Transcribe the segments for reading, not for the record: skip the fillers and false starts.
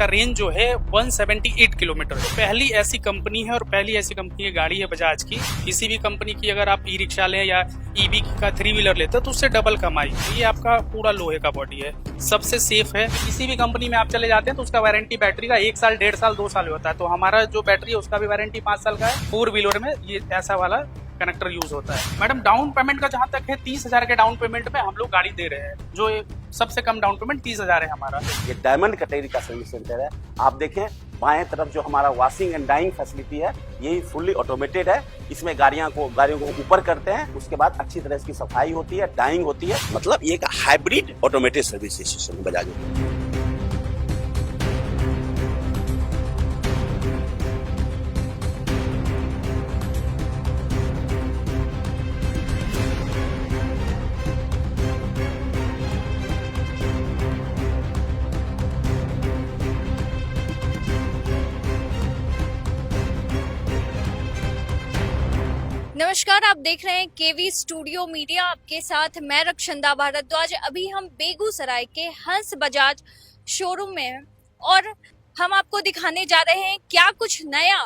इसका रेंज जो है 178 किलोमीटर। पहली ऐसी कंपनी है और पहली ऐसी कंपनी की गाड़ी है बजाज की। किसी भी कंपनी की अगर आप ई रिक्शा लें या ईवी का 3 व्हीलर लेते हो तो उससे डबल कमाई। ये आपका पूरा लोहे का बॉडी है, सबसे सेफ है। किसी भी कंपनी में आप चले जाते हैं तो उसका वारंटी बैटरी का 1 साल 1.5 साल 2 साल होता है। तो हमारा जो बैटरी है उसका भी वारंटी 5 साल का है। 4 व्हीलर में ये ऐसा वाला कनेक्टर यूज होता है। मैडम डाउन पेमेंट का जहां तक है 30,000 के डाउन पेमेंट में हम लोग गाड़ी दे रहे हैं, जो सबसे कम डाउन पेमेंट 30,000 है हमारा। ये डायमंड कैटेगरी का सर्विस सेंटर है। आप देखें बाएं तरफ जो हमारा वॉशिंग एंड डाइंग फैसिलिटी है, ये फुल्ली ऑटोमेटेड है। इसमें गाड़ियों को ऊपर करते हैं, उसके बाद अच्छी तरह इसकी सफाई होती है, डाइंग होती है। मतलब ये एक hybrid automated service station Bajaj में। नमस्कार, आप देख रहे हैं केवी स्टूडियो मीडिया। आपके साथ मैं रक्षंदा भारद्वाज। अभी हम बेगूसराय के हंस बजाज शोरूम में हैं और हम आपको दिखाने जा रहे हैं क्या कुछ नया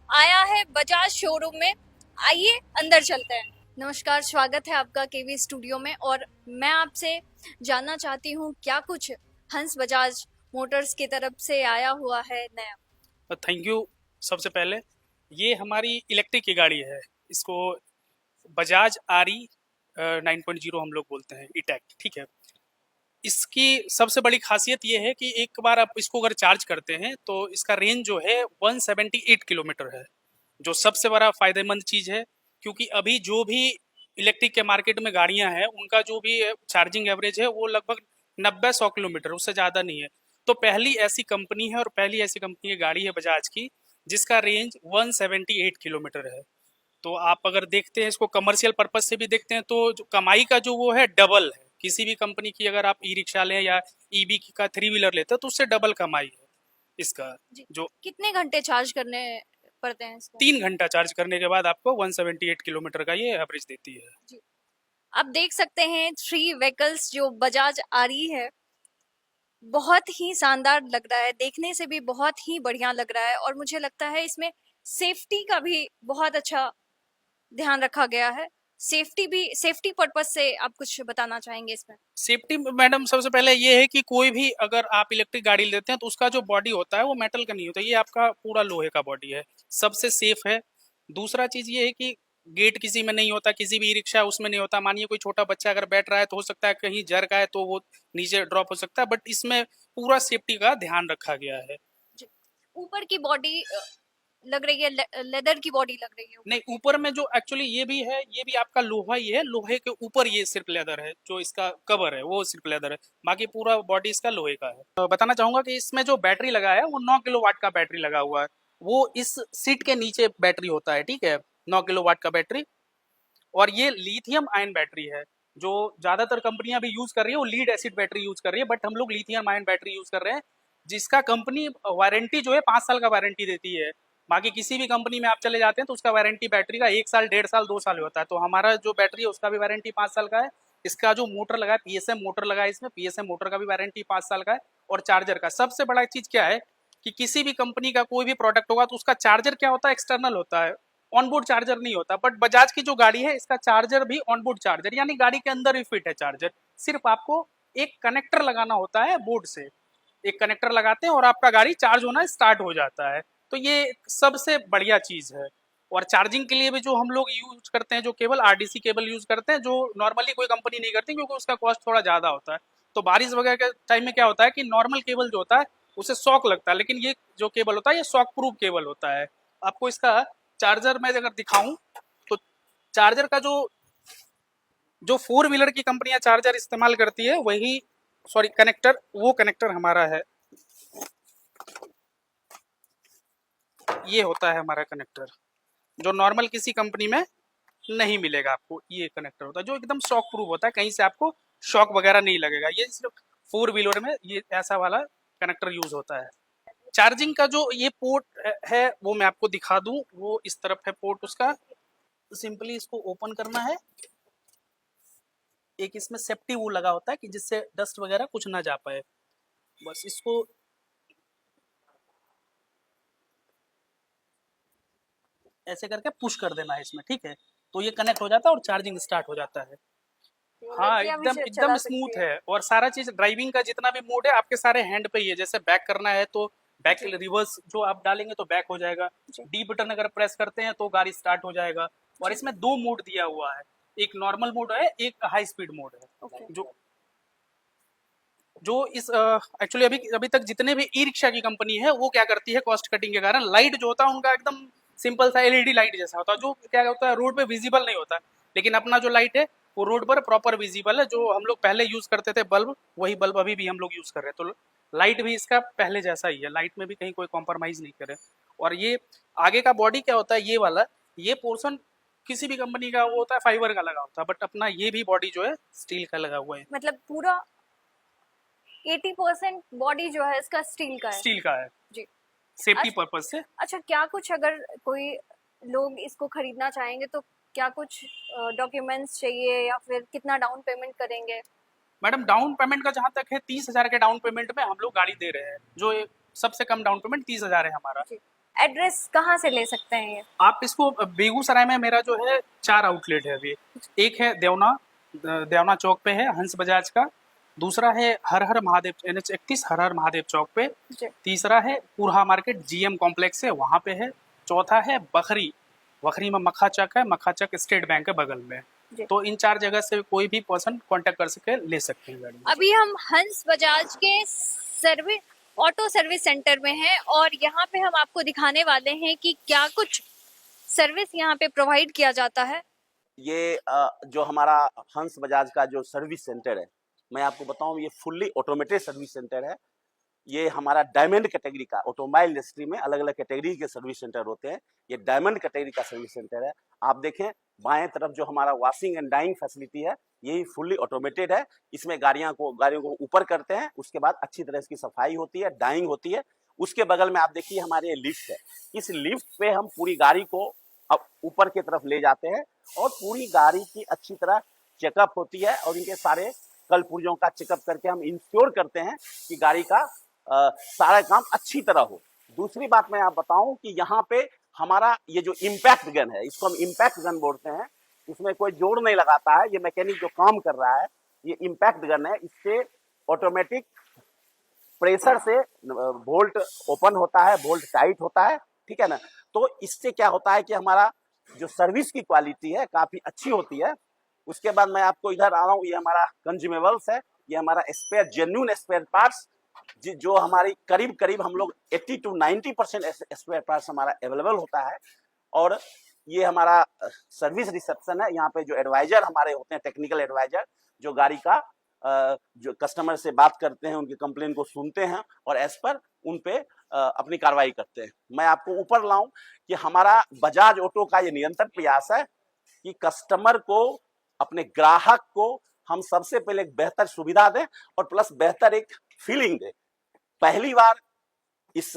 आया है बजाज शोरूम में। आइए अंदर चलते हैं। नमस्कार, स्वागत है आपका केवी स्टूडियो में और मैं आपसे जानना चाहती हूँ क्या कुछ हंस बजाज मोटर्स की तरफ से आया हुआ है नया। Thank you. सबसे पहले ये हमारी इलेक्ट्रिक की गाड़ी है, इसको बजाज आरी 9.0 हम लोग बोलते हैं, ई-टेक, ठीक है। इसकी सबसे बड़ी खासियत ये है कि एक बार आप इसको अगर चार्ज करते हैं तो इसका रेंज जो है 178 किलोमीटर है, जो सबसे बड़ा फायदेमंद चीज़ है। क्योंकि अभी जो भी इलेक्ट्रिक के मार्केट में गाड़ियां हैं उनका जो भी चार्जिंग एवरेज है वो लगभग 90-100 किलोमीटर, उससे ज़्यादा नहीं है। तो पहली ऐसी कंपनी है और पहली ऐसी कंपनी की गाड़ी है बजाज की जिसका रेंज 178 किलोमीटर है। तो आप अगर देखते हैं इसको कमर्शियल पर्पज से भी देखते हैं तो जो कमाई का जो वो है डबल है। किसी भी कंपनी की अगर आप ई रिक्शा लें या ईवी का 3 व्हीलर लेते हो तो उससे डबल कमाई है इसका। जो कितने घंटे चार्ज करने पड़ते हैं इसको? 3 घंटा चार्ज करने के बाद आपको 178 किलोमीटर का ये एवरेज देती है। जी। आप देख सकते हैं 3 व्हीकल्स जो बजाज आ रही है, बहुत ही शानदार लग रहा है, देखने से भी बहुत ही बढ़िया लग रहा है और मुझे लगता है इसमें सेफ्टी का भी बहुत अच्छा ध्यान रखा गया है। सेफ्टी पर्पस से आप कुछ बताना चाहेंगे इसमें? सेफ्टी मैडम सबसे पहले ये है कि कोई भी अगर आप इलेक्ट्रिक गाड़ी लेते हैं तो उसका जो बॉडी होता है वो मेटल का नहीं होता, ये आपका पूरा लोहे का बॉडी है, सबसे सेफ है। दूसरा चीज ये है कि गेट किसी में नहीं होता, किसी भी ई रिक्शा उसमें नहीं होता। मानिए कोई छोटा बच्चा अगर बैठ रहा है तो हो सकता है कहीं जर का है तो वो नीचे ड्रॉप हो सकता है, बट इसमें पूरा सेफ्टी का ध्यान रखा गया है। ऊपर की बॉडी लग रही है, लेदर की बॉडी लग रही है। नहीं, ऊपर में जो एक्चुअली ये भी है, ये भी आपका लोहा ही है, लोहे के ऊपर ये सिर्फ लेदर है, जो इसका कवर है वो सिर्फ लेदर है, बाकी पूरा बॉडी इसका लोहे का है। बताना चाहूंगा कि इसमें जो बैटरी लगा है वो 9 किलोवाट का बैटरी लगा हुआ है। वो इस सीट के नीचे बैटरी होता है, ठीक है, 9 किलोवाट का बैटरी। और ये लिथियम आयन बैटरी है, जो ज्यादातर कंपनियां भी यूज कर रही है, वो लीड एसिड बैटरी यूज कर रही है, बट हम लोग लिथियम आयन बैटरी यूज कर रहे हैं, जिसका कंपनी वारंटी जो है 5 साल का वारंटी देती है। बाकी किसी भी कंपनी में आप चले जाते हैं तो उसका वारंटी बैटरी का 1 साल 1.5 साल 2 साल होता है। तो हमारा जो बैटरी है उसका भी वारंटी 5 साल का है। इसका जो मोटर लगा है, पीएसएम मोटर लगा है इसमें, पीएसएम मोटर का भी वारंटी 5 साल का है। और चार्जर का सबसे बड़ा चीज क्या है कि किसी भी कंपनी का कोई भी प्रोडक्ट होगा तो उसका चार्जर क्या होता है, एक्सटर्नल होता है, ऑनबोर्ड चार्जर नहीं होता। बट बजाज की जो गाड़ी है इसका चार्जर भी ऑनबोर्ड चार्जर, यानी गाड़ी के अंदर ही फिट है चार्जर। सिर्फ आपको एक कनेक्टर लगाना होता है बोर्ड से, एक कनेक्टर लगाते हैं और आपका गाड़ी चार्ज होना स्टार्ट हो जाता है। तो ये सबसे बढ़िया चीज है। और चार्जिंग के लिए भी जो हम लोग यूज करते हैं, जो केबल आरडीसी केबल यूज करते हैं, जो नॉर्मली कोई कंपनी नहीं करती क्योंकि उसका कॉस्ट थोड़ा ज्यादा होता है। तो बारिश वगैरह के टाइम में क्या होता है कि नॉर्मल केबल जो होता है उसे शॉक लगता है, लेकिन ये जो केबल होता है ये शॉक प्रूफ केबल होता है। आपको इसका चार्जर मैं अगर दिखाऊं तो चार्जर का जो जो 4 व्हीलर की कंपनियां चार्जर इस्तेमाल करती है वही, सॉरी कनेक्टर, वो कनेक्टर हमारा है। ये होता है हमारा कनेक्टर, जो नॉर्मल किसी कंपनी में नहीं मिलेगा आपको। ये कनेक्टर होता है जो एकदम शॉक प्रूफ होता है, कहीं से आपको शॉक वगैरह नहीं लगेगा। ये सिर्फ 4 व्हीलर में ये ऐसा वाला कनेक्टर यूज होता है। चार्जिंग का जो ये पोर्ट है वो मैं आपको दिखा दूं, वो इस तरफ है पोर्ट उसका। सिंपली इसको ओपन करना है। एक इसमें सेफ्टी वो लगा होता है कि जिससे डस्ट वगैरह कुछ ना जा पाए। बस इसको ऐसे करके पुश कर देना है इसमें, ठीक है, तो ये कनेक्ट हो जाता है और चार्जिंग स्टार्ट हो जाता है। हाँ, लड़कियां भी एकदम चला एकदम सकती स्मूथ है। है, और सारा चीज ड्राइविंग का जितना भी मोड है आपके सारे हैंड पे ही है। जैसे बैक करना है तो बैक जी। रिवर्स जो आप डालेंगे तो बैक हो जाएगा, जी। डी बटन अगर प्रेस करते हैं तो गाड़ी स्टार्ट हो जाएगा। और जी। इसमें दो मोड दिया हुआ है, एक नॉर्मल मोड है, एक हाई स्पीड मोड है। ओके। जो जो इस एक्चुअली अभी अभी तक जितने भी ई रिक्शा की कंपनी है वो क्या करती है, कॉस्ट कटिंग के कारण लाइट जो होता है उनका एकदम सिंपल सा एलईडी लाइट जैसा होता है, जो क्या होता है रोड पे विजिबल नहीं होता। लेकिन अपना जो लाइट है वो रोड पर प्रॉपर विजिबल है। जो हम लोग पहले यूज करते थे बल्ब, वही बल्ब अभी भी हम लोग यूज कर रहे हैं। तो लाइट भी इसका पहले जैसा ही है, लाइट में भी कहीं कोई कॉम्प्रोमाइज नहीं करे। और ये आगे का बॉडी क्या होता है, ये वाला, ये पोर्शन किसी भी कंपनी का वो होता है फाइबर का लगा होता है, बट अपना ये भी बॉडी जो है स्टील का लगा हुआ है। मतलब पूरा 80% बॉडी जो है इसका स्टील का है। स्टील का है, जी। सेफ्टी अच्छा, पर्पज से। अच्छा, क्या कुछ अगर कोई लोग इसको खरीदना चाहेंगे तो क्या कुछ डॉक्यूमेंट्स चाहिए या फिर कितना डाउन पेमेंट करेंगे? मैडम डाउन पेमेंट का जहाँ तक है 30,000 के डाउन पेमेंट में हम लोग गाड़ी दे रहे हैं, जो सबसे कम डाउन पेमेंट 30,000 है हमारा। जी। एड्रेस कहाँ से ले सकते हैं ये? आप इसको बेगूसराय में मेरा जो है 4 आउटलेट है अभी। एक है देवना, देवना चौक पे है हंस बजाज का। दूसरा है हर हर महादेव NH 31 हर हर महादेव चौक पे। जी। तीसरा है पुरहा मार्केट GM कॉम्प्लेक्स है वहाँ पे है। चौथा है बखरी, बखरी में मक्खा चक है, मक्खा चक स्टेट बैंक है बगल में। जी। तो इन 4 जगह से कोई भी पर्सन कांटेक्ट कर सके, ले सकते हैं गाड़ी। अभी हम हंस बजाज के सर्विस ऑटो सर्विस सेंटर में हैं और यहाँ पे हम आपको दिखाने वाले हैं कि क्या कुछ सर्विस यहाँ पे प्रोवाइड किया जाता है। ये जो हमारा हंस बजाज का जो सर्विस सेंटर है, मैं आपको बताऊं ये फुल्ली ऑटोमेटेड सर्विस सेंटर है। ये हमारा डायमंड कैटेगरी का, ऑटोमोबाइल इंडस्ट्री में अलग अलग कैटेगरी के सर्विस सेंटर होते हैं, ये डायमंड कैटेगरी का सर्विस सेंटर है। आप देखें बाएं तरफ जो हमारा वॉशिंग एंड डाइंग फैसिलिटी है, यही फुल्ली ऑटोमेटेड है। इसमें गाड़ियों को ऊपर करते हैं, उसके बाद अच्छी तरह इसकी सफाई होती है, डाइंग होती है। उसके बगल में आप देखिए हमारे लिफ्ट है, इस लिफ्ट पे हम पूरी गाड़ी को अब ऊपर की तरफ ले जाते हैं और पूरी गाड़ी की अच्छी तरह चेकअप होती है और इनके सारे कल पुर्जों का चेकअप करके हम इंश्योर करते हैं कि गाड़ी का सारा काम अच्छी तरह हो। दूसरी बात मैं आप बताऊं कि यहाँ पे हमारा ये जो इम्पैक्ट गन है, इसको हम इम्पैक्ट गन बोलते हैं। इसमें कोई जोड़ नहीं लगाता है, ये मैकेनिक जो काम कर रहा है, ये इम्पैक्ट गन है। इससे ऑटोमेटिक प्रेशर से बोल्ट ओपन होता है, बोल्ट टाइट होता है, ठीक है ना। तो इससे क्या होता है कि हमारा जो सर्विस की क्वालिटी है काफी अच्छी होती है। उसके बाद मैं आपको इधर आ रहा हूँ, ये हमारा कंज्यूमेबल्स है, ये हमारा स्पेयर जेन्युइन स्पेयर पार्ट्स जो हमारी करीब करीब हम लोग 80 to 90% स्पेयर पार्ट्स हमारा अवेलेबल होता है। और ये हमारा सर्विस रिसेप्शन है, यहाँ पे जो एडवाइजर हमारे होते हैं, टेक्निकल एडवाइजर, जो गाड़ी का जो कस्टमर से बात करते हैं, उनकी कंप्लेन को सुनते हैं और एज पर उन पे अपनी कार्रवाई करते हैं। मैं आपको ऊपर लाऊं कि हमारा बजाज ऑटो का ये निरंतर प्रयास है कि कस्टमर को, अपने ग्राहक को हम सबसे पहले एक बेहतर सुविधा दें और प्लस बेहतर एक फीलिंग दें। पहली बार इस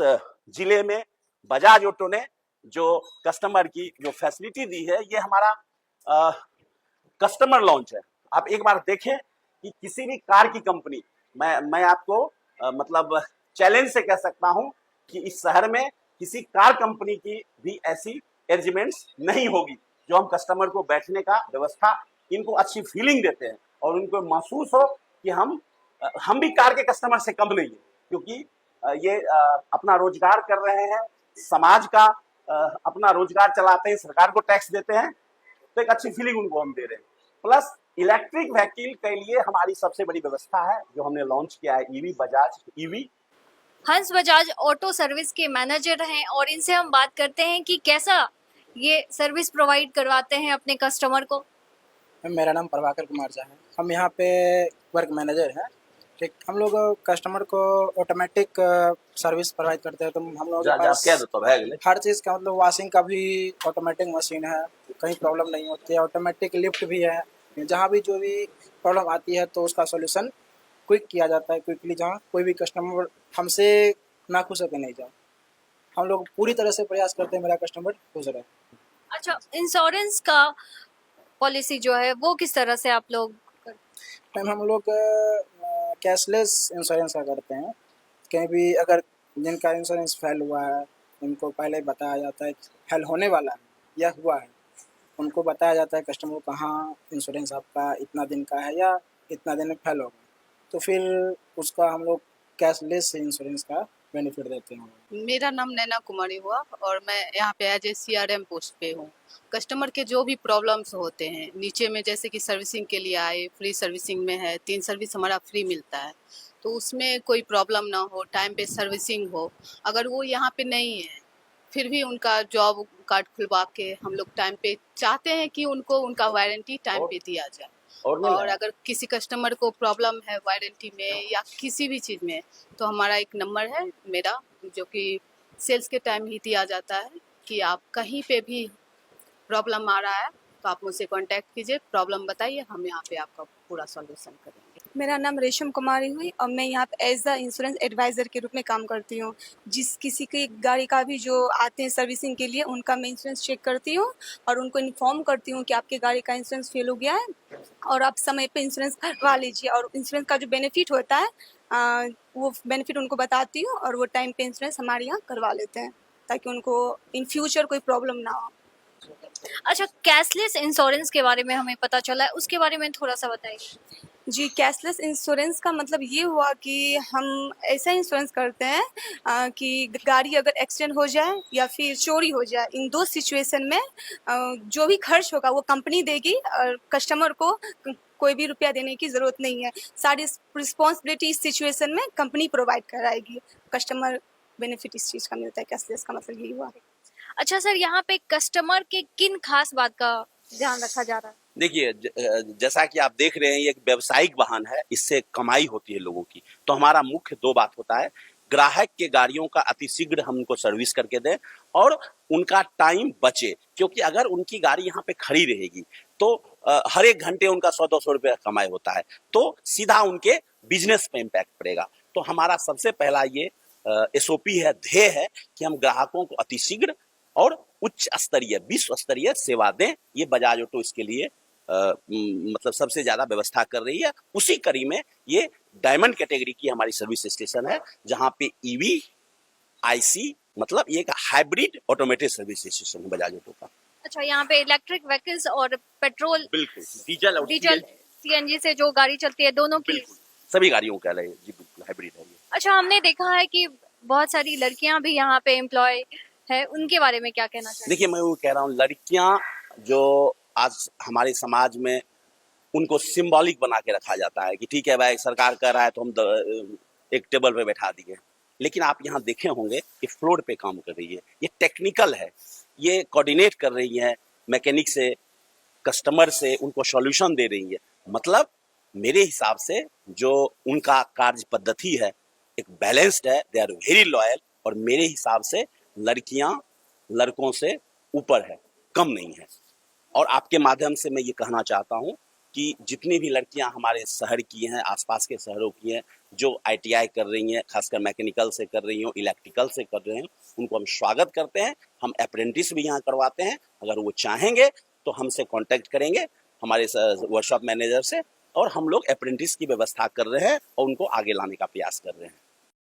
जिले में बजाज ऑटो ने जो कस्टमर की जो फैसिलिटी दी है, ये हमारा कस्टमर लॉन्च है। आप एक बार देखें कि किसी भी कार की कंपनी, मैं आपको मतलब चैलेंज से कह सकता हूं कि इस शहर में किसी कार कंपनी की भी ऐसी अरेंजमेंट्स नहीं होगी जो हम कस्टमर को बैठने का व्यवस्था, इनको अच्छी फीलिंग देते हैं और उनको महसूस हो कि हम भी कार के कस्टमर से कम नहीं है, क्योंकि ये अपना रोजगार कर रहे हैं, समाज का अपना रोजगार चलाते हैं, सरकार को टैक्स देते हैं, तो एक अच्छी फीलिंग उनको हम दे रहे हैं। प्लस इलेक्ट्रिक व्हीकल के लिए हमारी सबसे बड़ी व्यवस्था है जो हमने लॉन्च किया है, ईवी बजाज ईवी। हंस बजाज ऑटो सर्विस के मैनेजर हैं और इनसे हम बात करते हैं कि कैसा ये सर्विस प्रोवाइड करवाते हैं अपने कस्टमर को। मेरा नाम प्रभाकर कुमार झा है, हम यहाँ पे वर्क मैनेजर हैं। ठीक, हम लोग कस्टमर को ऑटोमेटिक सर्विस प्रोवाइड करते हैं। तो हम लोग के पास हर चीज़ का, मतलब वॉशिंग का भी ऑटोमेटिक मशीन है, कहीं प्रॉब्लम नहीं होती है। ऑटोमेटिक लिफ्ट भी है, जहाँ भी जो भी प्रॉब्लम आती है तो उसका सोल्यूशन क्विक किया जाता है, क्विकली। जहाँ कोई भी कस्टमर हमसे ना खुश होकर नहीं जाए, हम लोग पूरी तरह से प्रयास करते हैं मेरा कस्टमर खुश रहे। अच्छा, इंश्योरेंस का पॉलिसी जो है वो किस तरह से आप लोग मैम हम लोग कैशलेस इंश्योरेंस का करते हैं। कहीं भी अगर जिनका इंश्योरेंस फेल हुआ है, उनको पहले बताया जाता है फेल होने वाला है, यह हुआ है, उनको बताया जाता है कस्टमर को कहाँ इंश्योरेंस आपका इतना दिन का है या इतना दिन में फेल होगा, तो फिर उसका हम लोग कैशलेस इंश्योरेंस का बेनिफिट देते हैं। मेरा नाम नैना कुमारी हुआ और मैं यहाँ पे एज ए CRM पोस्ट पे हूँ। कस्टमर के जो भी प्रॉब्लम्स होते हैं नीचे में, जैसे कि सर्विसिंग के लिए आए, फ्री सर्विसिंग में है, 3 सर्विस हमारा फ्री मिलता है, तो उसमें कोई प्रॉब्लम ना हो, टाइम पे सर्विसिंग हो। अगर वो यहाँ पे नहीं है फिर भी उनका जॉब कार्ड खुलवा के हम लोग टाइम पे चाहते हैं कि उनको उनका वारंटी टाइम पे दिया जाए। और अगर किसी कस्टमर को प्रॉब्लम है वारंटी में या किसी भी चीज़ में, तो हमारा एक नंबर है मेरा, जो कि सेल्स के टाइम ही दिया जाता है कि आप कहीं पे भी प्रॉब्लम आ रहा है तो आप मुझसे कांटेक्ट कीजिए, प्रॉब्लम बताइए, हम यहाँ पे आपका पूरा सॉल्यूशन करेंगे। मेरा नाम रेशम कुमारी हुई और मैं यहाँ पे एज द इंश्योरेंस एडवाइज़र के रूप में काम करती हूँ। जिस किसी की गाड़ी का भी जो आते हैं सर्विसिंग के लिए, उनका मैं इंश्योरेंस चेक करती हूँ और उनको इन्फॉर्म करती हूँ कि आपकी गाड़ी का इंश्योरेंस फेल हो गया है और आप समय पे इंश्योरेंस करवा लीजिए। और इंश्योरेंस का जो बेनिफिट होता है वो बेनिफिट उनको बताती हूँ और वो टाइम पे इंश्योरेंस हमारे यहाँ करवा लेते हैं, ताकि उनको इन फ्यूचर कोई प्रॉब्लम ना हो। अच्छा, कैशलेस इंश्योरेंस के बारे में हमें पता चला है, उसके बारे में थोड़ा सा बताइए। जी, कैशलेस इंश्योरेंस का मतलब ये हुआ कि हम ऐसा इंश्योरेंस करते हैं कि गाड़ी अगर एक्सीडेंट हो जाए या फिर चोरी हो जाए, इन 2 सिचुएशन में जो भी खर्च होगा वो कंपनी देगी और कस्टमर को कोई भी रुपया देने की ज़रूरत नहीं है। सारी रिस्पॉन्सिबिलिटी इस सिचुएशन में कंपनी प्रोवाइड कराएगी। कस्टमर बेनिफिट इस चीज़ का मिलता है। कैशलेस का मतलब ये हुआ। अच्छा सर, यहाँ पे कस्टमर के किन खास बात का ध्यान रखा जा रहा है? देखिए, जैसा कि आप देख रहे हैं, ये एक व्यावसायिक वाहन है, इससे कमाई होती है लोगों की। तो हमारा मुख्य 2 बात होता है, ग्राहक के गाड़ियों का अतिशीघ्र हम उनको सर्विस करके दें और उनका टाइम बचे, क्योंकि अगर उनकी गाड़ी यहाँ पे खड़ी रहेगी तो हर एक घंटे उनका 100-200 रुपये कमाई होता है, तो सीधा उनके बिजनेस पे इम्पैक्ट पड़ेगा। तो हमारा सबसे पहला ये SOP है, ध्येय है कि हम ग्राहकों को अतिशीघ्र और उच्च स्तरीय, विश्व स्तरीय सेवा दें। ये बजाज ऑटो इसके लिए मतलब सबसे ज्यादा व्यवस्था कर रही है। उसी कड़ी में ये डायमंड कैटेगरी की हमारी सर्विस स्टेशन है, जहां पे EV IC मतलब ये एक हाइब्रिड ऑटोमेटेड सर्विस स्टेशन है बजाज ऑटो का। अच्छा, यहाँ पे इलेक्ट्रिक व्हीकल्स और पेट्रोल, बिल्कुल, डीजल और CNG से जो गाड़ी चलती है, दोनों की, सभी गाड़ियों का है जी, बिल्कुल हाइब्रिड है ये। अच्छा, हमने देखा है कि बहुत सारी लड़कियां भी यहाँ पे एम्प्लॉय है, उनके बारे में क्या कहना चाहिए? देखिए, मैं वो कह रहा हूँ, लड़कियां जो आज हमारे समाज में उनको सिंबॉलिक बना के रखा जाता है कि ठीक है भाई, सरकार कह रहा है तो हम एक टेबल पे बैठा दिए, लेकिन आप यहाँ देखे होंगे कि फ्लोर पे काम कर रही है, ये टेक्निकल है, ये कोऑर्डिनेट कर रही है मैकेनिक से, कस्टमर से, उनको सॉल्यूशन दे रही है। मतलब मेरे हिसाब से जो उनका कार्य पद्धति है एक बैलेंस्ड है, दे आर वेरी लॉयल, और मेरे हिसाब से लड़कियां लड़कों से ऊपर है, कम नहीं है। और आपके माध्यम से मैं ये कहना चाहता हूँ कि जितनी भी लड़कियां हमारे शहर की हैं, आसपास के शहरों की हैं, जो ITI कर रही हैं, खासकर मैकेनिकल से कर रही हो, इलेक्ट्रिकल से कर रहे हैं, उनको हम स्वागत करते हैं। हम अप्रेंटिस भी यहाँ करवाते हैं। अगर वो चाहेंगे तो हमसे कांटेक्ट करेंगे हमारे वर्कशॉप मैनेजर से, और हम लोग अप्रेंटिस की व्यवस्था कर रहे हैं और उनको आगे लाने का प्रयास कर रहे हैं।